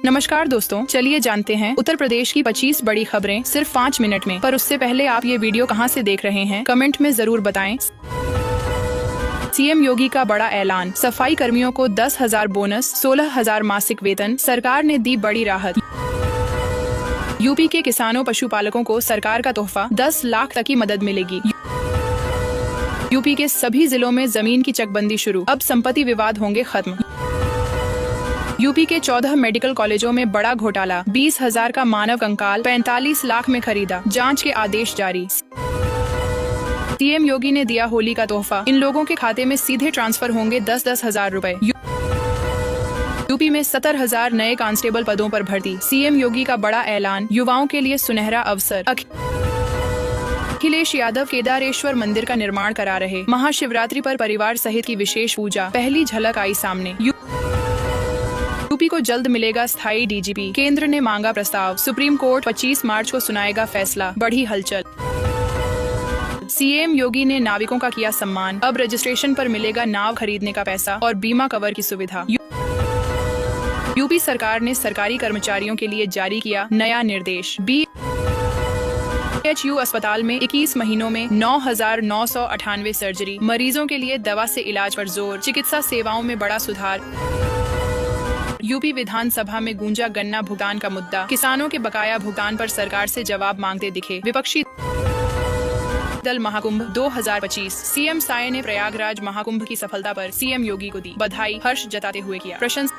नमस्कार दोस्तों, चलिए जानते हैं उत्तर प्रदेश की 25 बड़ी खबरें सिर्फ 5 मिनट में। पर उससे पहले आप ये वीडियो कहां से देख रहे हैं, कमेंट में जरूर बताएं। सीएम योगी का बड़ा ऐलान, सफाई कर्मियों को 10,000 बोनस, 16,000 मासिक वेतन, सरकार ने दी बड़ी राहत। यूपी के किसानों पशुपालकों को सरकार का तोहफा, 10 लाख तक की मदद मिलेगी। यूपी के सभी जिलों में जमीन की चकबंदी शुरू, अब संपत्ति विवाद होंगे खत्म। यूपी के 14 मेडिकल कॉलेजों में बड़ा घोटाला, 20,000 का मानव कंकाल 45 लाख में खरीदा, जांच के आदेश जारी। सीएम योगी ने दिया होली का तोहफा, इन लोगों के खाते में सीधे ट्रांसफर होंगे 10-10 हजार रुपए। यूपी में 70,000 नए कांस्टेबल पदों पर भर्ती, सीएम योगी का बड़ा ऐलान, युवाओं के लिए सुनहरा अवसर। अखिलेश यादव केदारेश्वर मंदिर का निर्माण करा रहे, महाशिवरात्रि पर परिवार सहित की विशेष पूजा, पहली झलक आई सामने। यूपी को जल्द मिलेगा स्थायी डीजीपी, केंद्र ने मांगा प्रस्ताव, सुप्रीम कोर्ट 25 मार्च को सुनाएगा फैसला, बढ़ी हलचल। सीएम योगी ने नाविकों का किया सम्मान, अब रजिस्ट्रेशन पर मिलेगा नाव खरीदने का पैसा और बीमा कवर की सुविधा। यूपी सरकार ने सरकारी कर्मचारियों के लिए जारी किया नया निर्देश, BHU अस्पताल में 21 महीनों में 9,998 सर्जरी, मरीजों के लिए दवा से इलाज पर जोर, चिकित्सा सेवाओं में बड़ा सुधार। यूपी विधानसभा में गूंजा गन्ना भुगतान का मुद्दा, किसानों के बकाया भुगतान पर सरकार से जवाब मांगते दिखे विपक्षी दल। महाकुंभ 2025, सीएम साय ने प्रयागराज महाकुंभ की सफलता पर सीएम योगी को दी बधाई, हर्ष जताते हुए किया प्रशंसा।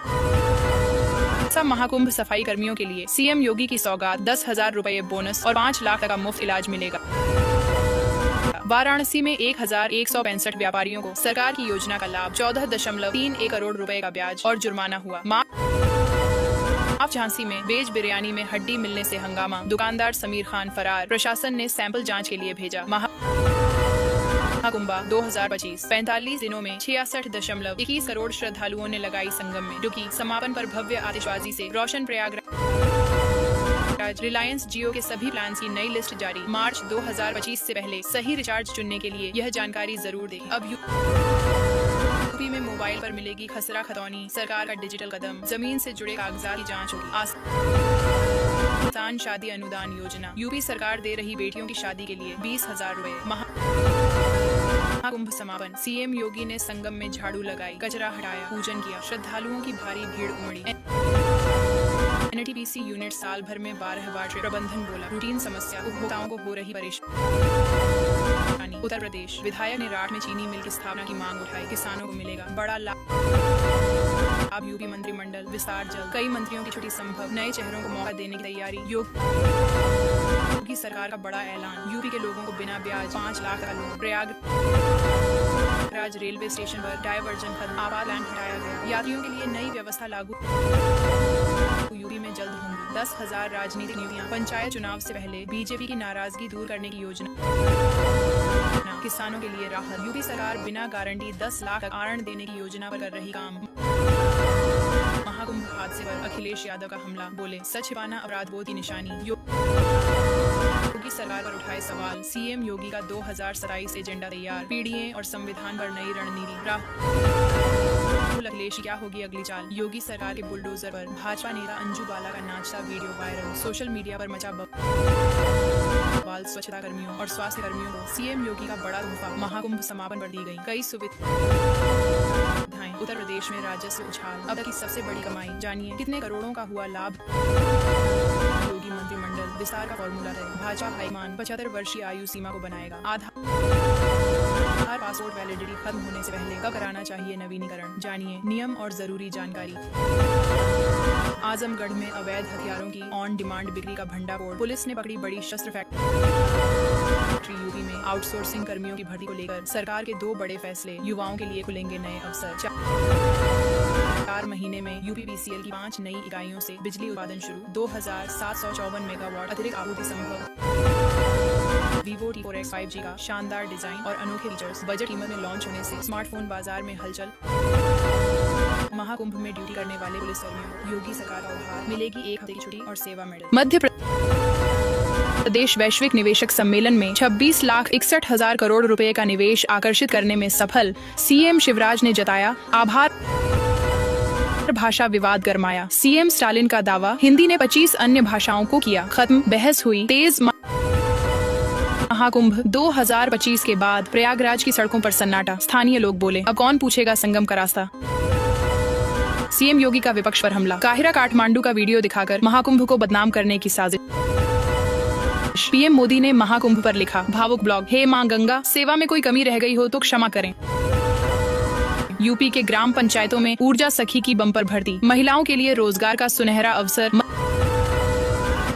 महाकुंभ सफाई कर्मियों के लिए सीएम योगी की सौगात, 10,000 रुपए बोनस और 5 लाख तक का मुफ्त इलाज मिलेगा। वाराणसी में 1,165 व्यापारियों को सरकार की योजना का लाभ, 14.31 करोड़ रुपए का ब्याज और जुर्माना हुआ। झांसी में वेज बिरयानी में हड्डी मिलने से हंगामा, दुकानदार समीर खान फरार, प्रशासन ने सैंपल जांच के लिए भेजा। महाकुंभ 2025, 45 दिनों में 66.21 करोड़ श्रद्धालुओं ने लगाई संगम में डुबकी, समापन पर भव्य आतिशबाजी से रोशन प्रयागराज। रिलायंस जियो के सभी प्लान की नई लिस्ट जारी, मार्च 2025 से पहले सही रिचार्ज चुनने के लिए यह जानकारी जरूर दें। अब यूपी में मोबाइल पर मिलेगी खसरा खतौनी, सरकार का डिजिटल कदम, जमीन से जुड़े कागजात की जांच होगी। आसान शादी अनुदान योजना, यूपी सरकार दे रही बेटियों की शादी के लिए 20,000 रुपए। महाकुंभ समापन, सीएम योगी ने संगम में झाड़ू लगाई, कचरा हटाया, पूजन किया, श्रद्धालुओं की भारी भीड़ उमड़ी। NTPC यूनिट साल भर में 12 बार प्रबंधन बोला, रूटीन समस्या, उपभोक्ताओं को हो रही परेशानी। उत्तर प्रदेश विधायक ने राठ में चीनी मिल की स्थापना की मांग उठाई, किसानों को मिलेगा बड़ा लाभ। अब यूपी मंत्रिमंडल विस्तार जल्द, कई मंत्रियों की छुट्टी संभव, नए चेहरों को मौका देने की तैयारी। योगी सरकार का बड़ा ऐलान, यूपी के लोगों को बिना ब्याज 5 लाख का लोन। प्रयागराज रेलवे स्टेशन पर डायवर्जन खत्म, आपात लैंड हटाया गया, यात्रियों के लिए नई व्यवस्था लागू। यूपी में जल्द होंगी 10,000 राजनीतिक नियुक्तियां, पंचायत चुनाव से पहले बीजेपी की नाराजगी दूर करने की योजना। किसानों के लिए राहत, यूपी सरकार बिना गारंटी 10 लाख तक आरण देने की योजना पर कर रही काम। महाकुंभ हादसे पर अखिलेश यादव का हमला, बोले सच छिपाना अपराध बोध की निशानी। योगी सरकार पर उठाए सवाल, सीएम योगी का 2027 एजेंडा तैयार, पीडीए और संविधान पर नई रणनीति। राहुल अखिलेश क्या होगी अगली चाल, योगी सरकार के बुलडोजर पर भाजपा नेता अंजू बाला का नाचता वीडियो वायरल, सोशल मीडिया पर मचा बवाल। स्वच्छता कर्मियों और स्वास्थ्य कर्मियों को सीएम योगी का बड़ा तोहफा, महाकुंभ समापन पर दी गई कई सुविधाएं। उत्तर प्रदेश में राजस्व उछाल, अब तक की सबसे बड़ी कमाई, जानिए कितने करोड़ों का हुआ लाभ। योगी मंत्रिमंडल विस्तार का फॉर्मूला है, भाजपा हाईकमान 75 वर्षीय आयु सीमा को बनाएगा। आधार पासपोर्ट वैलिडिटी खत्म होने से पहले कब कराना चाहिए नवीनीकरण, जानिए नियम और जरूरी जानकारी। आजमगढ़ में अवैध हथियारों की ऑन डिमांड बिक्री का भंडाफोड़, पुलिस ने पकड़ी बड़ी शस्त्र फैक्ट्री। यूपी में आउटसोर्सिंग कर्मियों की भर्ती को लेकर सरकार के 2 बड़े फैसले, युवाओं के लिए खुलेंगे नए अवसर। 4 महीने में यूपीपीसीएल की 5 नई इकाइयों से बिजली उत्पादन शुरू, 2,754 मेगावाट अतिरिक्त आपूर्ति संभव। Vivo T4X 5G का शानदार डिजाइन और अनोखे फीचर्स, बजट कीमत में लॉन्च होने से स्मार्टफोन बाजार में हलचल। महाकुंभ में ड्यूटी करने वाले पुलिस कर्मियों, योगी सरकार का उपहार, मिलेगी 1 हफ्ते की छुट्टी और सेवा मेडल। मध्य प्रदेश वैश्विक निवेशक सम्मेलन में 26,61,000 करोड़ रुपए का निवेश आकर्षित करने में सफल, सीएम शिवराज ने जताया आभार। भाषा विवाद गरमाया। सीएम स्टालिन का दावा, हिंदी ने 25 अन्य भाषाओं को किया खत्म। बहस हुई तेज। महाकुंभ 2025 के बाद प्रयागराज की सड़कों पर सन्नाटा। स्थानीय लोग बोले, अब कौन पूछेगा संगम का रास्ता। सीएम योगी का विपक्ष पर हमला। काहिरा काठमांडू का वीडियो दिखाकर महाकुंभ को बदनाम करने की साजिश। पीएम मोदी ने महाकुंभ पर लिखा भावुक ब्लॉग, हे मां गंगा, सेवा में कोई कमी रह गई हो तो क्षमा करें। यूपी के ग्राम पंचायतों में ऊर्जा सखी की बम्पर भर्ती। महिलाओं के लिए रोजगार का सुनहरा अवसर।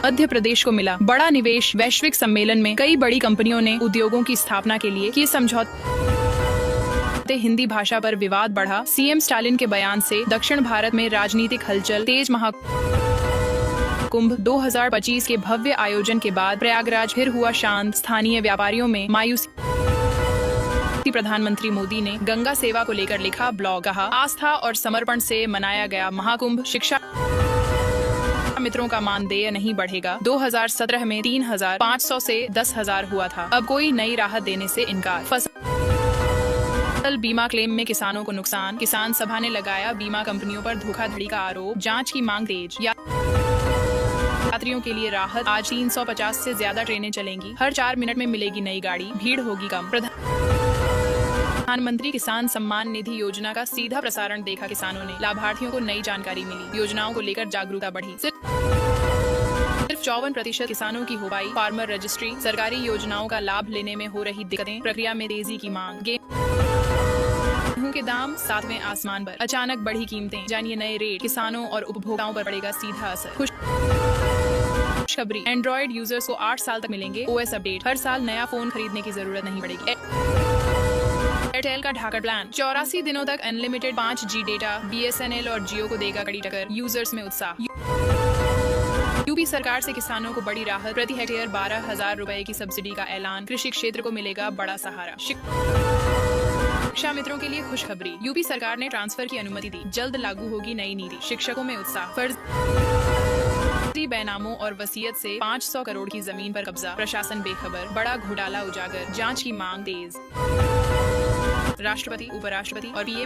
मध्य प्रदेश को मिला बड़ा निवेश। वैश्विक सम्मेलन में कई बड़ी कंपनियों ने उद्योगों की स्थापना के लिए किए समझौते। हिंदी भाषा पर विवाद बढ़ा। सीएम स्टालिन के बयान से दक्षिण भारत में राजनीतिक हलचल तेज। महाकुंभ 2025 के भव्य आयोजन के बाद प्रयागराज फिर हुआ शांत। स्थानीय व्यापारियों में मायूसी। प्रधानमंत्री मोदी ने गंगा सेवा को लेकर लिखा ब्लॉग, कहा आस्था और समर्पण से मनाया गया महाकुंभ। शिक्षा मित्रों का मानदेय नहीं बढ़ेगा। 2017 में 3,500 से 10,000 हुआ था, अब कोई नई राहत देने से इनकार। फसल बीमा क्लेम में किसानों को नुकसान। किसान सभा ने लगाया बीमा कंपनियों पर धोखाधड़ी का आरोप। जांच की मांग तेज। यात्रियों के लिए राहत, आज 350 से ज्यादा ट्रेनें चलेंगी। हर 4 मिनट में मिलेगी नई गाड़ी, भीड़ होगी कम। प्रधानमंत्री किसान सम्मान निधि योजना का सीधा प्रसारण देखा किसानों ने। लाभार्थियों को नई जानकारी मिली। योजनाओं को लेकर जागरूकता बढ़ी। सिर्फ 54% किसानों की हो पाई फार्मर रजिस्ट्री। सरकारी योजनाओं का लाभ लेने में हो रही दिक्कतें, प्रक्रिया में तेजी की मांग। गेहूं के दाम 7वें आसमान पर। अचानक बढ़ी कीमतें, जानिए नए रेट। किसानों और उपभोक्ताओं पर पड़ेगा सीधा असर। खुशखबरी, एंड्रॉइड यूजर्स को 8 साल तक मिलेंगे ओएस अपडेट। हर साल नया फोन खरीदने की जरूरत नहीं पड़ेगी। एयरटेल का ढाका प्लान 84 दिनों तक अनलिमिटेड 5G डेटा। BSNL और जियो को देगा कड़ी टक्कर। यूजर्स में उत्साह। यूपी सरकार से किसानों को बड़ी राहत। प्रति हेक्टेयर 12,000 रुपए की सब्सिडी का ऐलान। कृषि क्षेत्र को मिलेगा बड़ा सहारा। शिक्षा मित्रों के लिए खुशखबरी, यूपी सरकार ने ट्रांसफर की अनुमति दी। जल्द लागू होगी नई नीति। शिक्षकों में उत्साह। फर्जी बेनामों और वसीयत से 500 करोड़ की जमीन पर कब्जा। प्रशासन बेखबर। बड़ा घोटाला उजागर। जांच की मांग तेज। राष्ट्रपति, उपराष्ट्रपति और पीएम